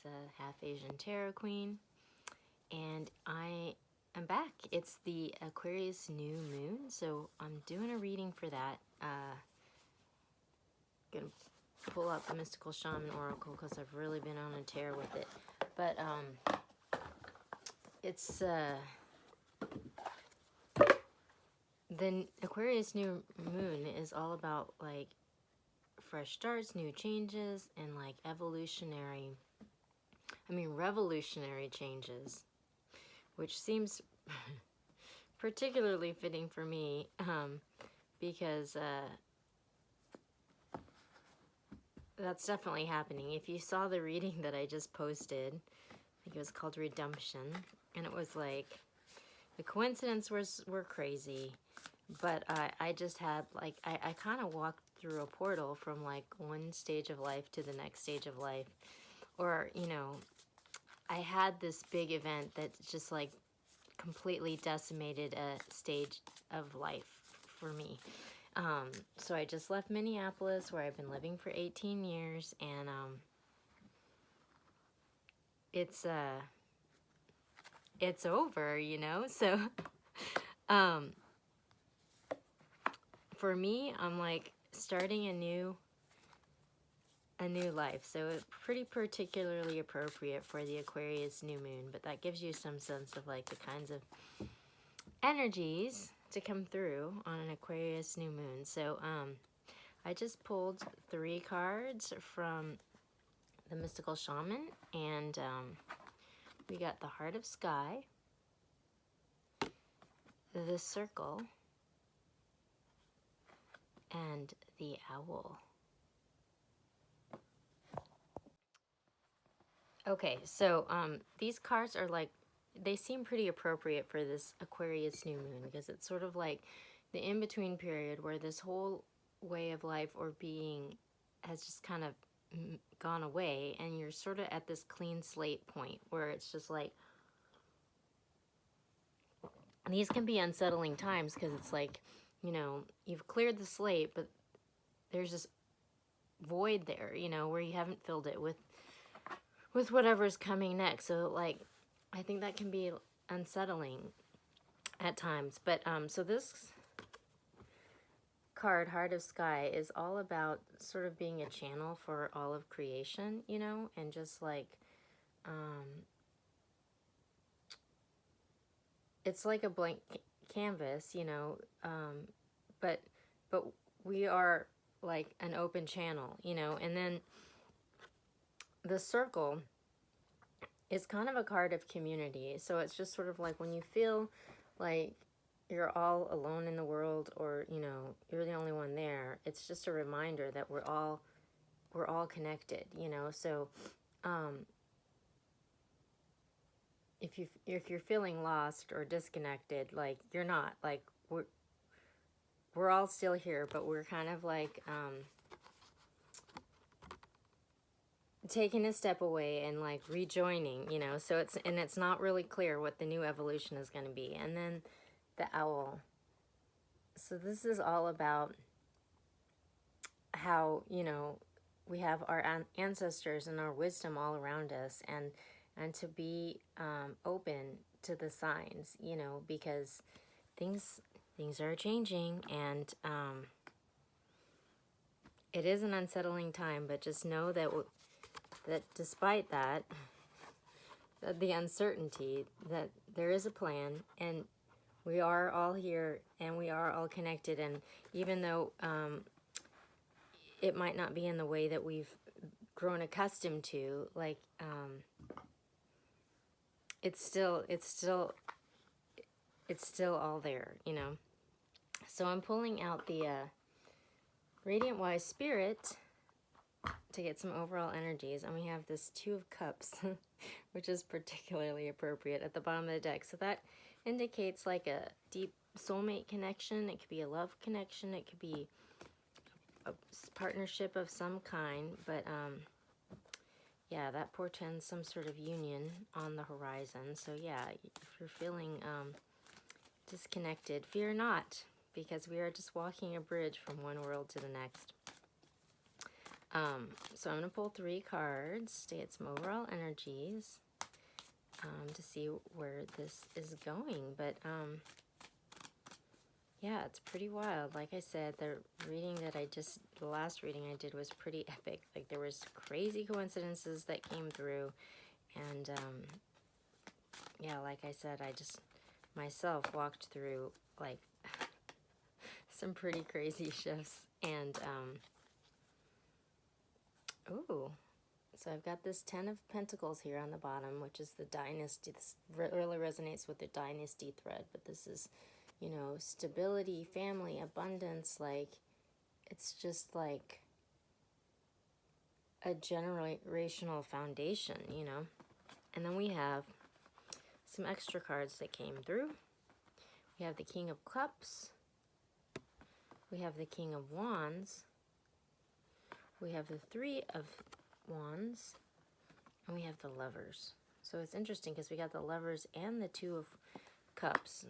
Japanese half Asian tarot queen, and I am back. It's the Aquarius new moon, so I'm doing a reading for that. Gonna pull out the Mystical Shaman Oracle because I've really been on a tear with it. But it's the Aquarius new moon is all about like fresh starts, new changes, and like revolutionary changes, which seems particularly fitting for me because that's definitely happening. If you saw the reading that I just posted, I think it was called Redemption, and it was like the coincidences were crazy, but I just had like I kind of walked through a portal from like one stage of life to the next stage of life, or you know, I had this big event that just like completely decimated a stage of life for me. So I just left Minneapolis, where I've been living for 18 years, and it's over, you know. So for me, I'm like starting a new life, so it's pretty particularly appropriate for the Aquarius new moon, but that gives you some sense of like the kinds of energies to come through on an Aquarius new moon. So I just pulled 3 cards from the Mystical Shaman, and we got the Heart of Sky, the Circle, and the Owl. Okay, so these cards are like, they seem pretty appropriate for this Aquarius new moon, because it's sort of like the in-between period where this whole way of life or being has just kind of gone away, and you're sort of at this clean slate point where it's just like, these can be unsettling times, because it's like, you know, you've cleared the slate, but there's this void there, you know, where you haven't filled it with whatever's coming next. So like, I think that can be unsettling at times. But so this card, Heart of Sky, is all about sort of being a channel for all of creation, you know, and just like it's like a blank canvas, you know, but we are like an open channel, you know. And then the Circle is kind of a card of community. So it's just sort of like when you feel like you're all alone in the world, or you know, you're the only one there, it's just a reminder that we're all connected, you know. So if you're feeling lost or disconnected, like, you're not. Like, we're all still here, but we're kind of like taking a step away and like rejoining, you know. So it's not really clear what the new evolution is going to be. And then the Owl. So this is all about how, you know, we have our ancestors and our wisdom all around us, and to be open to the signs, you know, because things are changing, and it is an unsettling time. But just know that that despite that, the uncertainty, that there is a plan, and we are all here, and we are all connected. And even though it might not be in the way that we've grown accustomed to, like it's still all there, you know. So I'm pulling out the Radiant Wise Spirit to get some overall energies, and we have this 2 of Cups, which is particularly appropriate at the bottom of the deck. So that indicates like a deep soulmate connection. It could be a love connection. It could be a partnership of some kind. But yeah, that portends some sort of union on the horizon. So yeah, if you're feeling disconnected, fear not, because we are just walking a bridge from one world to the next. So I'm going to pull 3 cards to get some overall energies to see where this is going. But yeah, it's pretty wild. Like I said, the reading that the last reading I did was pretty epic. Like there was crazy coincidences that came through. And yeah, like I said, I just myself walked through like some pretty crazy shifts. And ooh, so I've got this 10 of Pentacles here on the bottom, which is the dynasty. This really resonates with the dynasty thread, but this is, you know, stability, family, abundance. Like it's just like a generational foundation, you know. And then we have some extra cards that came through. We have the King of Cups. We have the King of Wands. We have the 3 of Wands. And we have the Lovers. So it's interesting because we got the Lovers and the 2 of Cups.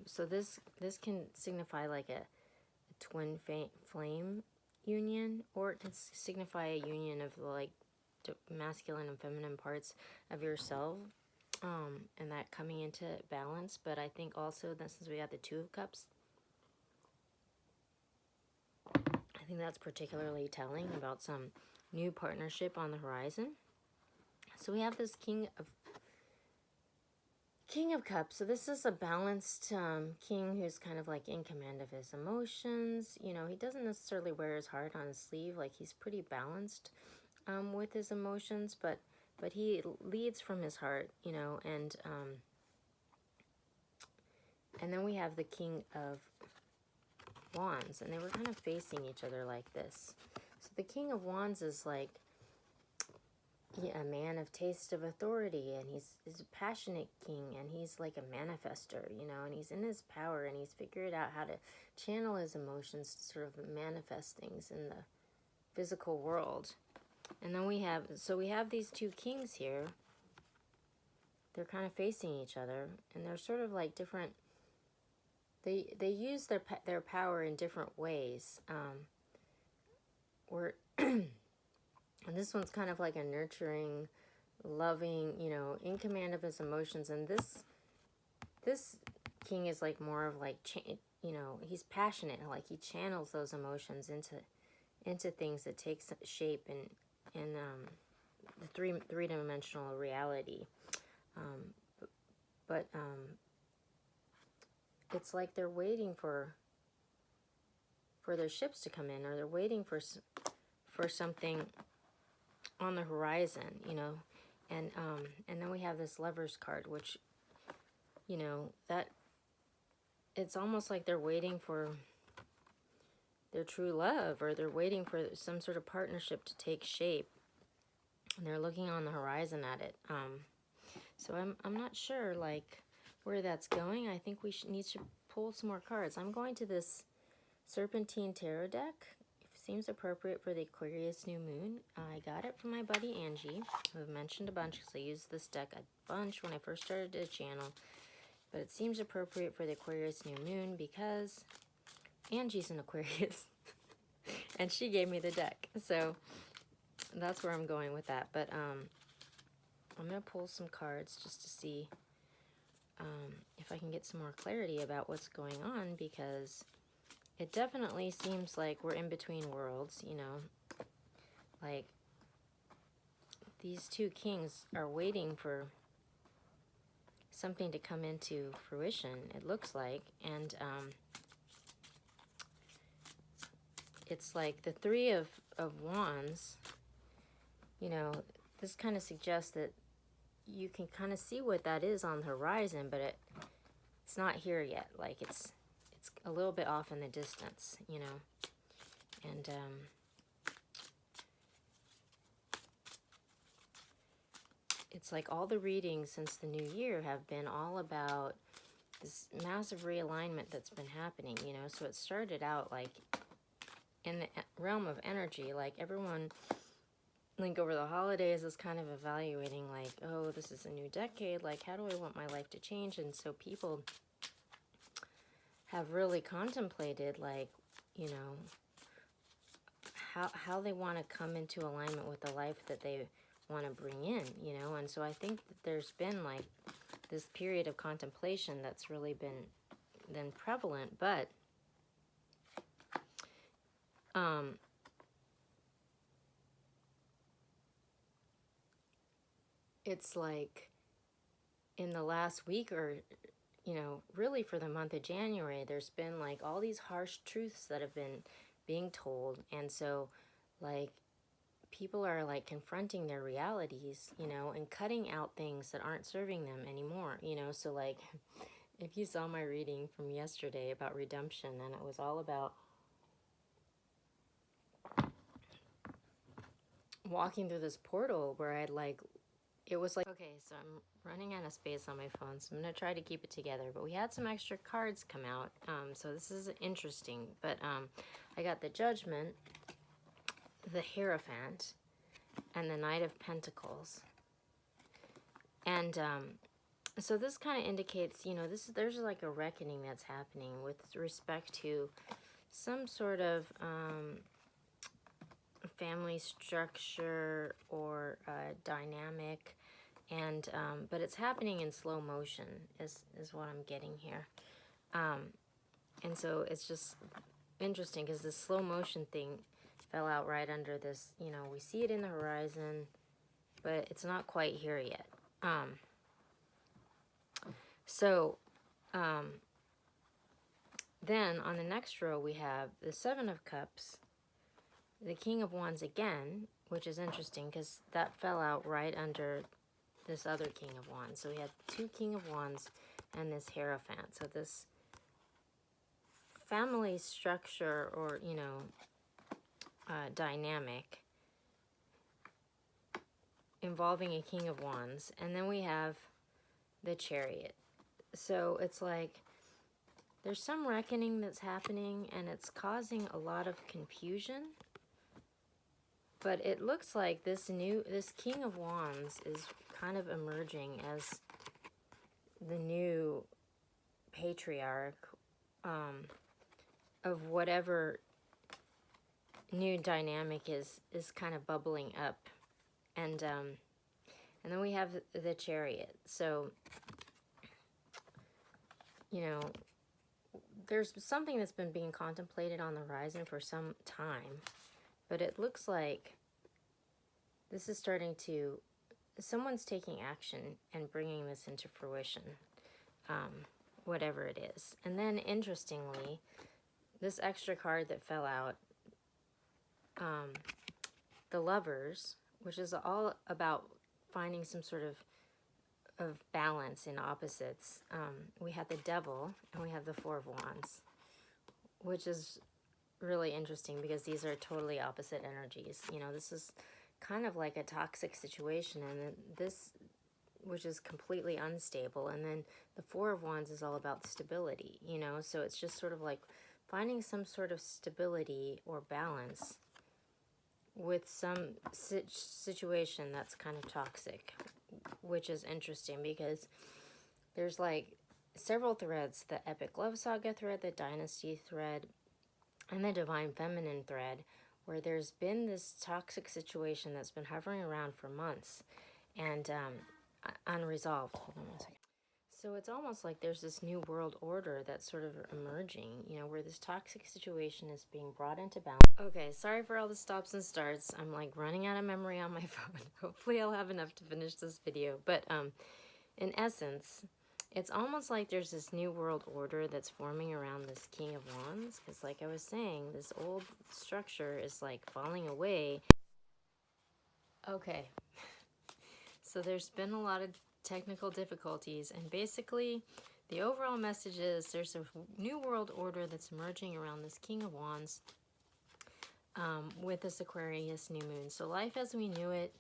So this can signify like a twin flame union, or it can signify a union of like masculine and feminine parts of yourself, and that coming into balance. But I think also that since we got the 2 of Cups, I think that's particularly telling about some new partnership on the horizon. So we have this King of Cups. So this is a balanced king who's kind of like in command of his emotions. You know, he doesn't necessarily wear his heart on his sleeve. Like he's pretty balanced with his emotions, but he leads from his heart, you know. And then we have the King of Wands, and they were kind of facing each other like this. So the King of Wands is like a man of taste of authority, and he's a passionate king, and he's like a manifester, you know, and he's in his power, and he's figured out how to channel his emotions to sort of manifest things in the physical world. And then we have these 2 kings here. They're kind of facing each other, and they're sort of like different. They use their power in different ways. And this one's kind of like a nurturing, loving, you know, in command of his emotions. And this king is like more of like, you know, he's passionate. Like he channels those emotions into things that take shape in the three-dimensional reality. But it's like they're waiting for their ships to come in, or they're waiting for something on the horizon, you know. And then we have this Lovers card, which, you know, that it's almost like they're waiting for their true love, or they're waiting for some sort of partnership to take shape, and they're looking on the horizon at it. So I'm not sure like where that's going. I think we need to pull some more cards. I'm going to this Serpentine Tarot deck. Seems appropriate for the Aquarius new moon. I got it from my buddy Angie, who I've mentioned a bunch because I used this deck a bunch when I first started the channel. But it seems appropriate for the Aquarius new moon because Angie's an Aquarius. And she gave me the deck. So that's where I'm going with that. But I'm going to pull some cards just to see if I can get some more clarity about what's going on, because it definitely seems like we're in between worlds, you know. Like, these 2 kings are waiting for something to come into fruition, it looks like. And it's like the 3 of Wands, you know, this kind of suggests that you can kind of see what that is on the horizon, but it's not here yet. Like, it's a little bit off in the distance, you know. And it's like all the readings since the new year have been all about this massive realignment that's been happening, you know. So it started out like in the realm of energy, like everyone, like over the holidays, is kind of evaluating like, oh, this is a new decade, like how do I want my life to change? And so people have really contemplated, like, you know, how they want to come into alignment with the life that they want to bring in, you know. And so I think that there's been like this period of contemplation that's really been prevalent, but it's like in the last week, or you know, really for the month of January, there's been like all these harsh truths that have been being told. And so like people are like confronting their realities, you know, and cutting out things that aren't serving them anymore, you know. So like if you saw my reading from yesterday about redemption, and it was all about walking through this portal where I'd like, it was like, okay, so I'm running out of space on my phone, so I'm going to try to keep it together. But we had some extra cards come out, so this is interesting. But I got the Judgment, the Hierophant, and the Knight of Pentacles. And so this kind of indicates, you know, there's like a reckoning that's happening with respect to some sort of family structure or dynamic, and but it's happening in slow motion is what I'm getting here. And so it's just interesting because this slow motion thing fell out right under this, you know, we see it in the horizon, but it's not quite here yet. Then on the next row we have the Seven of Cups, the King of Wands again, which is interesting because that fell out right under this other King of Wands. So we had two King of Wands and this Hierophant. So this family structure, or, you know, dynamic involving a King of Wands. And then we have the Chariot. So it's like there's some reckoning that's happening, and it's causing a lot of confusion. But it looks like this King of Wands is kind of emerging as the new patriarch of whatever new dynamic is kind of bubbling up. And then we have the Chariot. So, you know, there's something that's been being contemplated on the horizon for some time. But it looks like this is starting to, someone's taking action and bringing this into fruition, whatever it is. And then, interestingly, this extra card that fell out, the Lovers, which is all about finding some sort of balance in opposites. We have the Devil, and we have the Four of Wands, which is really interesting because these are totally opposite energies. You know, this is kind of like a toxic situation, and then this, which is completely unstable, and then the Four of Wands is all about stability, you know. So it's just sort of like finding some sort of stability or balance with some situation that's kind of toxic, which is interesting because there's like several threads: the Epic Love Saga thread, the Dynasty thread, and the Divine Feminine thread, where there's been this toxic situation that's been hovering around for months and unresolved. Hold on one second. So it's almost like there's this new world order that's sort of emerging, you know, where this toxic situation is being brought into balance. Okay, sorry for all the stops and starts. I'm like running out of memory on my phone. Hopefully I'll have enough to finish this video. But in essence, it's almost like there's this new world order that's forming around this King of Wands. Because like I was saying, this old structure is like falling away. Okay. So there's been a lot of technical difficulties. And basically, the overall message is there's a new world order that's emerging around this King of Wands with this Aquarius new moon. So life as we knew it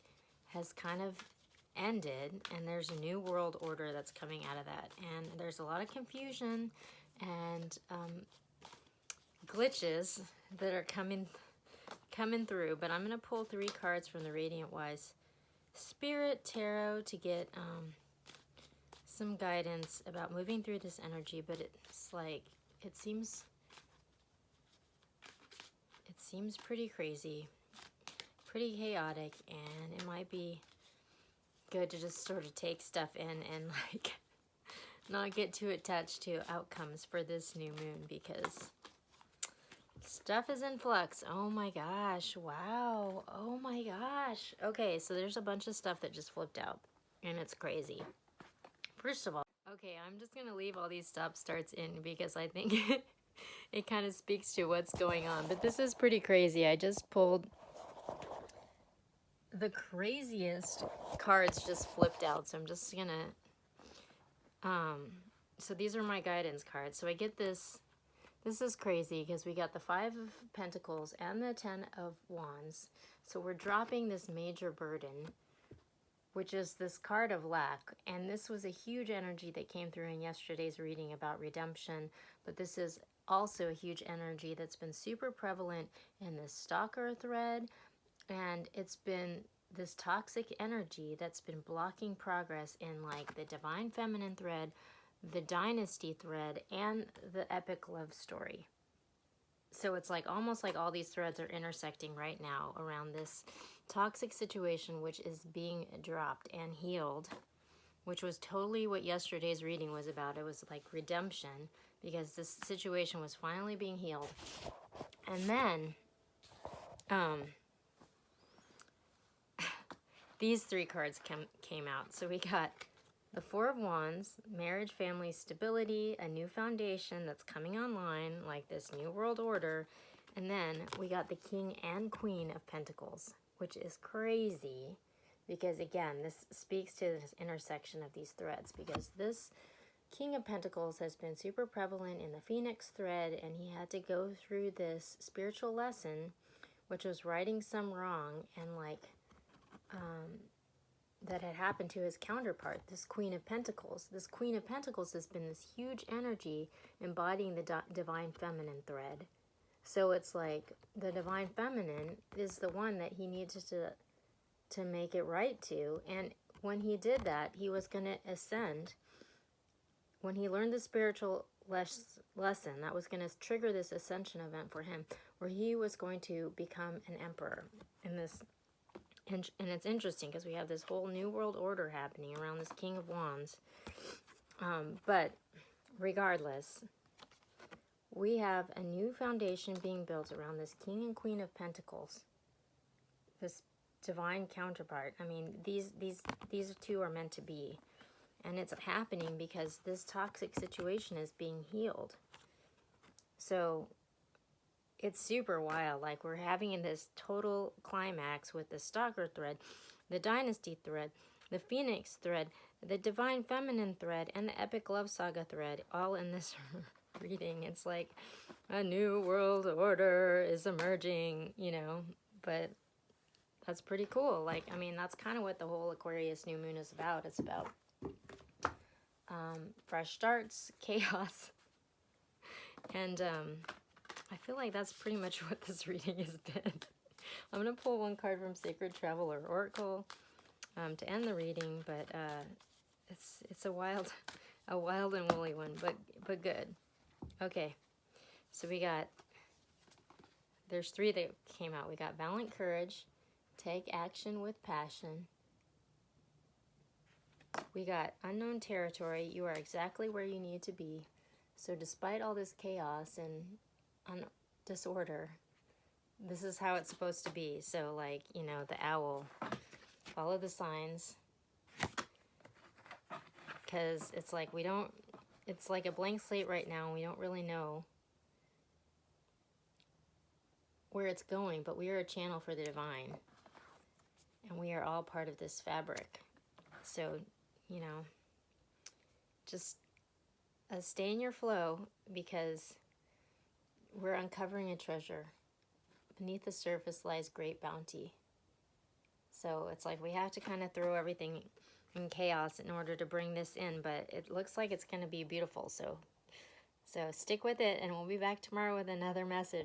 has kind of ended, and there's a new world order that's coming out of that, and there's a lot of confusion and glitches that are coming through. But I'm going to pull 3 cards from the Radiant Wise Spirit Tarot to get some guidance about moving through this energy. But it's like it seems seems pretty crazy, pretty chaotic, and it might be good to just sort of take stuff in and like not get too attached to outcomes for this new moon, because stuff is in flux. Oh my gosh, wow, oh my gosh. Okay, so there's a bunch of stuff that just flipped out, and it's crazy. First of all, okay, I'm just gonna leave all these stop starts in because I think it kind of speaks to what's going on, but this is pretty crazy. I just pulled the craziest cards, just flipped out, so I'm just gonna so these are my guidance cards. So I get this is crazy because we got the 5 of Pentacles and the 10 of Wands. So we're dropping this major burden, which is this card of lack, and this was a huge energy that came through in yesterday's reading about redemption, but this is also a huge energy that's been super prevalent in this stalker thread, and it's been this toxic energy that's been blocking progress in like the divine feminine thread, the dynasty thread, and the epic love story. So it's like almost like all these threads are intersecting right now around this toxic situation, which is being dropped and healed, which was totally what yesterday's reading was about. It was like redemption, because this situation was finally being healed. And then these 3 cards came out. So we got the 4 of Wands, marriage, family, stability, a new foundation that's coming online, like this new world order. And then we got the King and Queen of Pentacles, which is crazy because, again, this speaks to this intersection of these threads, because this King of Pentacles has been super prevalent in the Phoenix thread, and he had to go through this spiritual lesson, which was righting some wrong, and like that had happened to his counterpart, this Queen of Pentacles. This Queen of Pentacles has been this huge energy embodying the divine feminine thread. So it's like the divine feminine is the one that he needed to make it right to. And when he did that, he was going to ascend. When he learned the spiritual lesson, that was going to trigger this ascension event for him, where he was going to become an emperor in this. And it's interesting because we have this whole new world order happening around this King of Wands. But regardless, we have a new foundation being built around this King and Queen of Pentacles, this divine counterpart. I mean, these 2 are meant to be. And it's happening because this toxic situation is being healed. So it's super wild. Like, we're having this total climax with the stalker thread, the dynasty thread, the Phoenix thread, the divine feminine thread, and the epic love saga thread, all in this reading. It's like a new world order is emerging, you know, but that's pretty cool. Like, I mean, that's kind of what the whole Aquarius new moon is about. It's about fresh starts, chaos, and I feel like that's pretty much what this reading has been. I'm going to pull 1 card from Sacred Traveler Oracle to end the reading, but it's a wild and woolly one, but good. Okay, so there's 3 that came out. We got Valiant Courage, Take Action with Passion. We got Unknown Territory, you are exactly where you need to be. So despite all this chaos and disorder, this is how it's supposed to be. So, like, you know, the owl, follow the signs, because it's like it's like a blank slate right now, and we don't really know where it's going, but we are a channel for the divine, and we are all part of this fabric. So, you know, just stay in your flow, because we're uncovering a treasure. Beneath the surface lies great bounty. So it's like we have to kind of throw everything in chaos in order to bring this in, but it looks like it's going to be beautiful. So stick with it, and we'll be back tomorrow with another message.